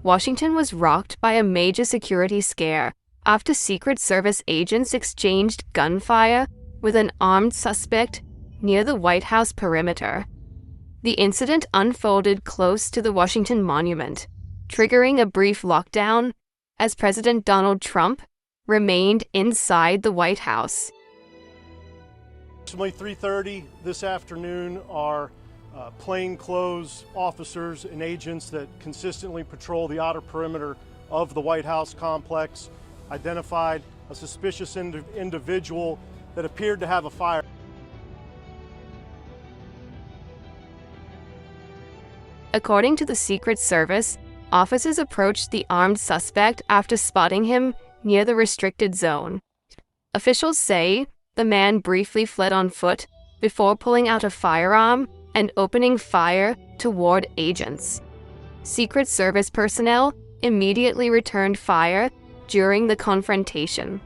Washington was rocked by a major security scare after Secret Service agents exchanged gunfire with an armed suspect near the White House perimeter. The incident unfolded close to the Washington Monument, triggering a brief lockdown as President Donald Trump remained inside the White House. Approximately 3:30 this afternoon, our plainclothes officers and agents that consistently patrol the outer perimeter of the White House complex identified a suspicious individual that appeared to have a fire. According to the Secret Service, officers approached the armed suspect after spotting him near the restricted zone. Officials say the man briefly fled on foot before pulling out a firearm and opening fire toward agents. Secret Service personnel immediately returned fire during the confrontation.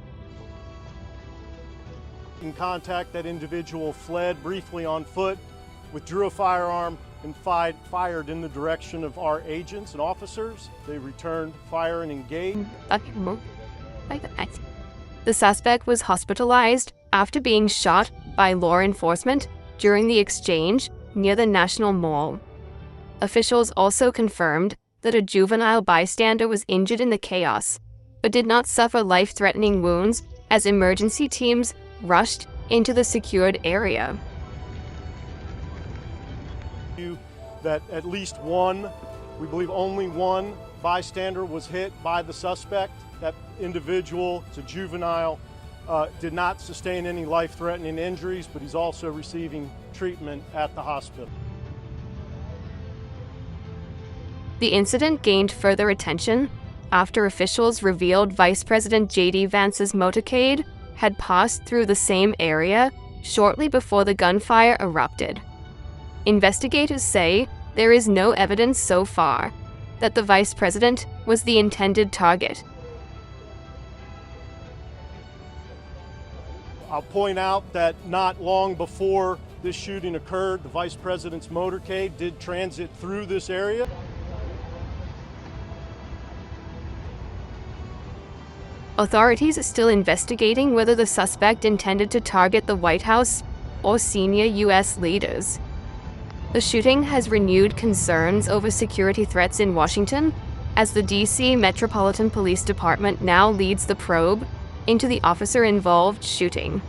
In contact, that individual fled briefly on foot, withdrew a firearm, and fired in the direction of our agents and officers. They returned fire and engaged. The suspect was hospitalized after being shot by law enforcement during the exchange near the National Mall. Officials also confirmed that a juvenile bystander was injured in the chaos, but did not suffer life-threatening wounds as emergency teams rushed into the secured area. That at least one, we believe only one bystander was hit by the suspect. That individual, it's a juvenile, did not sustain any life-threatening injuries, but he's also receiving treatment at the hospital. The incident gained further attention after officials revealed Vice President J.D. Vance's motorcade had passed through the same area shortly before the gunfire erupted. Investigators say there is no evidence so far that the vice president was the intended target. I'll point out that not long before this shooting occurred, the vice president's motorcade did transit through this area. Authorities are still investigating whether the suspect intended to target the White House or senior U.S. leaders. The shooting has renewed concerns over security threats in Washington, as the D.C. Metropolitan Police Department now leads the probe into the officer-involved shooting.